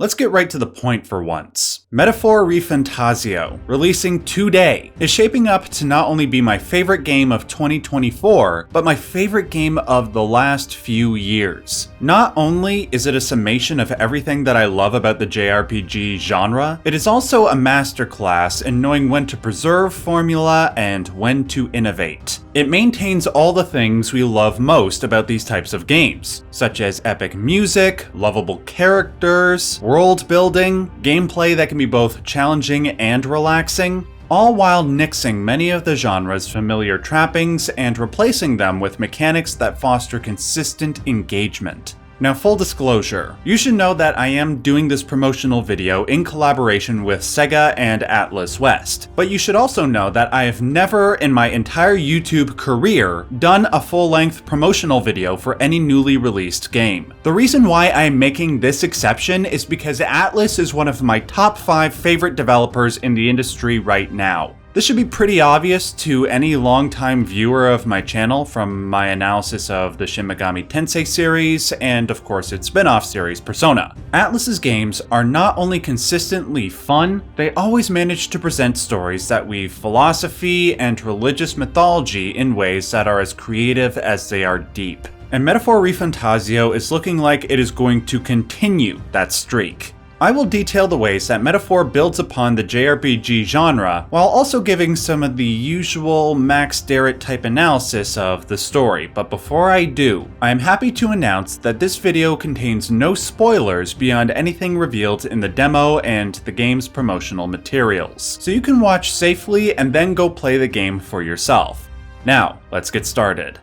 Let's get right to the point for once. Metaphor ReFantazio, releasing today, is shaping up to not only be my favorite game of 2024, but my favorite game of the last few years. Not only is it a summation of everything that I love about the JRPG genre, it is also a masterclass in knowing when to preserve formula and when to innovate. It maintains all the things we love most about these types of games, such as epic music, lovable characters, world building, gameplay that can be both challenging and relaxing, all while nixing many of the genre's familiar trappings and replacing them with mechanics that foster consistent engagement. Now, full disclosure, you should know that I am doing this promotional video in collaboration with Sega and Atlus West, but you should also know that I have never in my entire YouTube career done a full-length promotional video for any newly released game. The reason why I'm making this exception is because Atlus is one of my top 5 favorite developers in the industry right now. This should be pretty obvious to any longtime viewer of my channel from my analysis of the Shin Megami Tensei series and of course its spin-off series Persona. Atlus's games are not only consistently fun, they always manage to present stories that weave philosophy and religious mythology in ways that are as creative as they are deep. And Metaphor ReFantazio is looking like it is going to continue that streak. I will detail the ways that Metaphor builds upon the JRPG genre, while also giving some of the usual Max Derrat type analysis of the story, but before I do, I am happy to announce that this video contains no spoilers beyond anything revealed in the demo and the game's promotional materials, so you can watch safely and then go play the game for yourself. Now, let's get started.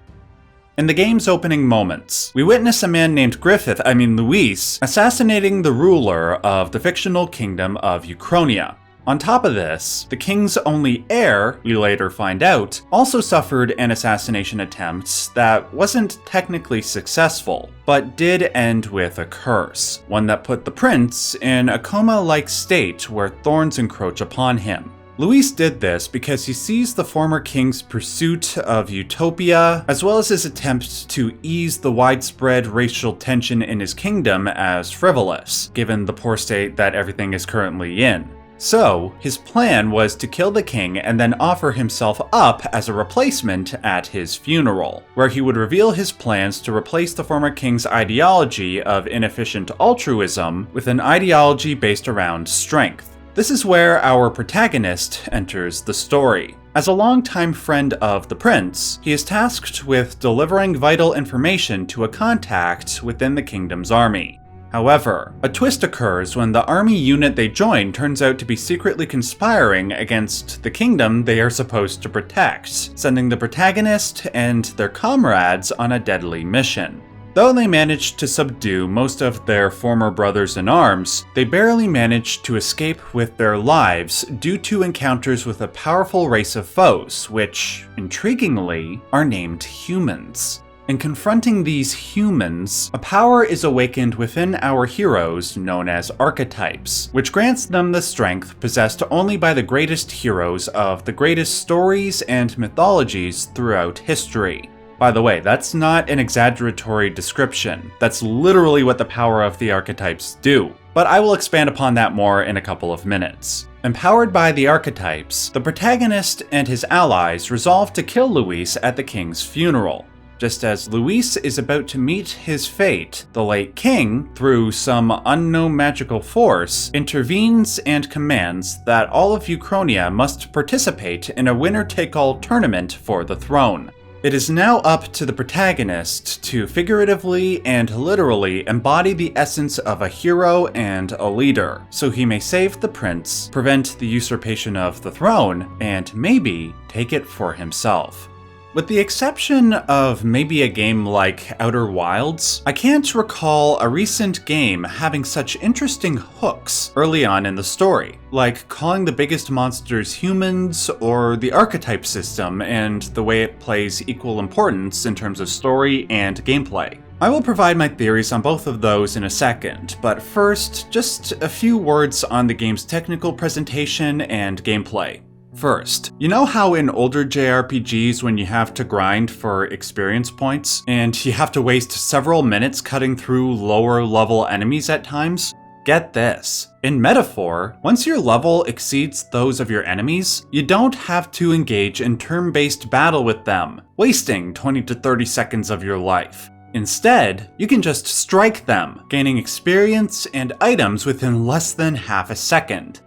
In the game's opening moments, we witness a man named Luis, assassinating the ruler of the fictional kingdom of Uchronia. On top of this, the king's only heir, we later find out, also suffered an assassination attempt that wasn't technically successful, but did end with a curse, one that put the prince in a coma-like state where thorns encroach upon him. Luis did this because he sees the former king's pursuit of utopia, as well as his attempt to ease the widespread racial tension in his kingdom as frivolous, given the poor state that everything is currently in. So, his plan was to kill the king and then offer himself up as a replacement at his funeral, where he would reveal his plans to replace the former king's ideology of inefficient altruism with an ideology based around strength. This is where our protagonist enters the story. As a longtime friend of the prince, he is tasked with delivering vital information to a contact within the kingdom's army. However, a twist occurs when the army unit they join turns out to be secretly conspiring against the kingdom they are supposed to protect, sending the protagonist and their comrades on a deadly mission. Though they managed to subdue most of their former brothers in arms, they barely managed to escape with their lives due to encounters with a powerful race of foes, which, intriguingly, are named humans. In confronting these humans, a power is awakened within our heroes known as archetypes, which grants them the strength possessed only by the greatest heroes of the greatest stories and mythologies throughout history. By the way, that's not an exaggeratory description. That's literally what the power of the archetypes do. But I will expand upon that more in a couple of minutes. Empowered by the archetypes, the protagonist and his allies resolve to kill Luis at the king's funeral. Just as Luis is about to meet his fate, the late king, through some unknown magical force, intervenes and commands that all of Uchronia must participate in a winner-take-all tournament for the throne. It is now up to the protagonist to figuratively and literally embody the essence of a hero and a leader, so he may save the prince, prevent the usurpation of the throne, and maybe take it for himself. With the exception of maybe a game like Outer Wilds, I can't recall a recent game having such interesting hooks early on in the story, like calling the biggest monsters humans or the archetype system and the way it plays equal importance in terms of story and gameplay. I will provide my theories on both of those in a second, but first, just a few words on the game's technical presentation and gameplay. First, you know how in older JRPGs when you have to grind for experience points, and you have to waste several minutes cutting through lower level enemies at times? Get this. In Metaphor, once your level exceeds those of your enemies, you don't have to engage in turn-based battle with them, wasting 20 to 30 seconds of your life. Instead, you can just strike them, gaining experience and items within less than half a second.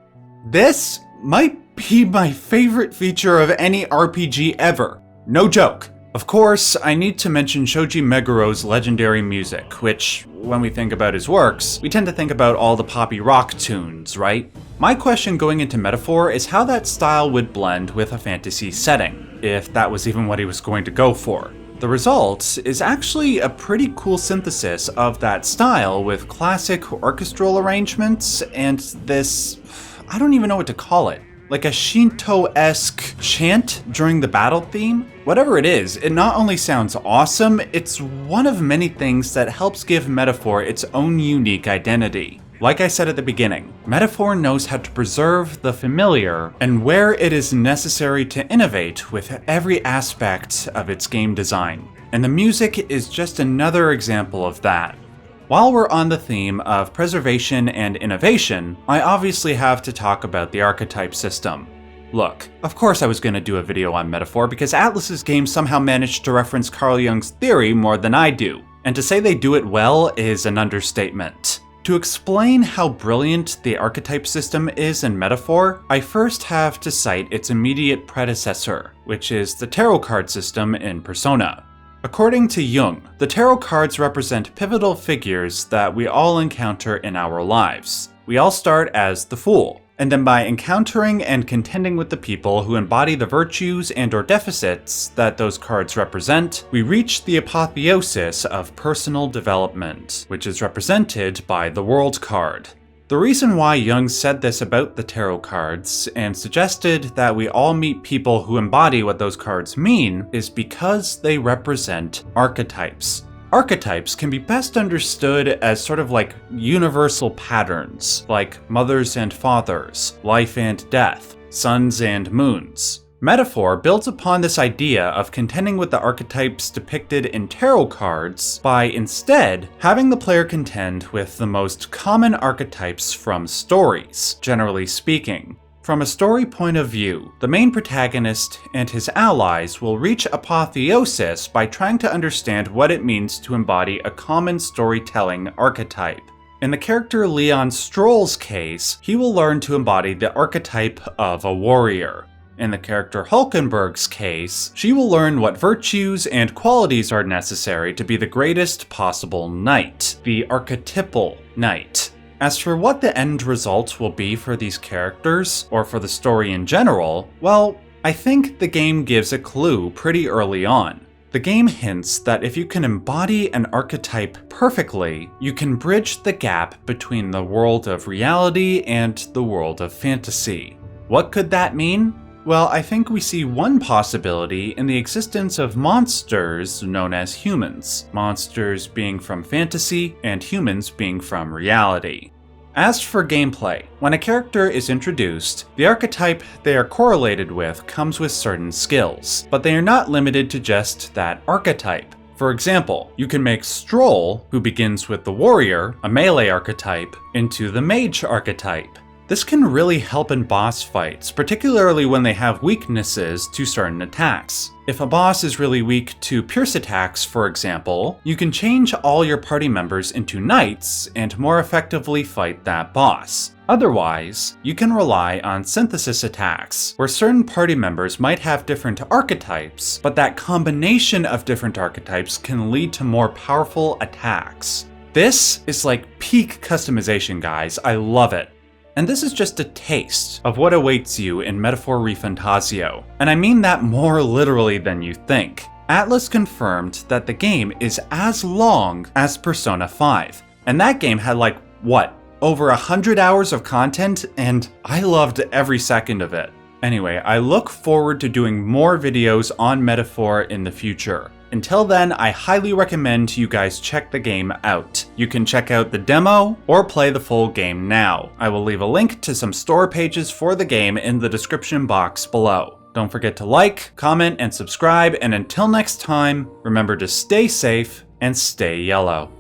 This might be my favorite feature of any RPG ever. No joke. Of course, I need to mention Shoji Meguro's legendary music, which, when we think about his works, we tend to think about all the poppy rock tunes, right? My question going into Metaphor is how that style would blend with a fantasy setting, if that was even what he was going to go for. The result is actually a pretty cool synthesis of that style with classic orchestral arrangements and this, I don't even know what to call it. Like a Shinto-esque chant during the battle theme? Whatever it is, it not only sounds awesome, it's one of many things that helps give Metaphor its own unique identity. Like I said at the beginning, Metaphor knows how to preserve the familiar and where it is necessary to innovate with every aspect of its game design. And the music is just another example of that. While we're on the theme of preservation and innovation, I obviously have to talk about the archetype system. Look, of course I was going to do a video on Metaphor because Atlus's games somehow managed to reference Carl Jung's theory more than I do, and to say they do it well is an understatement. To explain how brilliant the archetype system is in Metaphor, I first have to cite its immediate predecessor, which is the tarot card system in Persona. According to Jung, the tarot cards represent pivotal figures that we all encounter in our lives. We all start as the Fool, and then by encountering and contending with the people who embody the virtues and/or deficits that those cards represent, we reach the apotheosis of personal development, which is represented by the World card. The reason why Jung said this about the tarot cards and suggested that we all meet people who embody what those cards mean is because they represent archetypes. Archetypes can be best understood as sort of like universal patterns, like mothers and fathers, life and death, suns and moons. Metaphor builds upon this idea of contending with the archetypes depicted in tarot cards by instead having the player contend with the most common archetypes from stories, generally speaking. From a story point of view, the main protagonist and his allies will reach apotheosis by trying to understand what it means to embody a common storytelling archetype. In the character Leon Stroll's case, he will learn to embody the archetype of a warrior. In the character Hulkenberg's case, she will learn what virtues and qualities are necessary to be the greatest possible knight, the archetypal knight. As for what the end result will be for these characters, or for the story in general, well, I think the game gives a clue pretty early on. The game hints that if you can embody an archetype perfectly, you can bridge the gap between the world of reality and the world of fantasy. What could that mean? Well, I think we see one possibility in the existence of monsters known as humans, monsters being from fantasy and humans being from reality. As for gameplay, when a character is introduced, the archetype they are correlated with comes with certain skills, but they are not limited to just that archetype. For example, you can make Stroll, who begins with the warrior, a melee archetype, into the mage archetype. This can really help in boss fights, particularly when they have weaknesses to certain attacks. If a boss is really weak to pierce attacks, for example, you can change all your party members into knights and more effectively fight that boss. Otherwise, you can rely on synthesis attacks, where certain party members might have different archetypes, but that combination of different archetypes can lead to more powerful attacks. This is like peak customization, guys. I love it. And this is just a taste of what awaits you in Metaphor ReFantazio, and I mean that more literally than you think. Atlus confirmed that the game is as long as Persona 5, and that game had like, what, over 100 hours of content, and I loved every second of it. Anyway, I look forward to doing more videos on Metaphor in the future. Until then, I highly recommend you guys check the game out. You can check out the demo or play the full game now. I will leave a link to some store pages for the game in the description box below. Don't forget to like, comment, and subscribe, and until next time, remember to stay safe and stay yellow.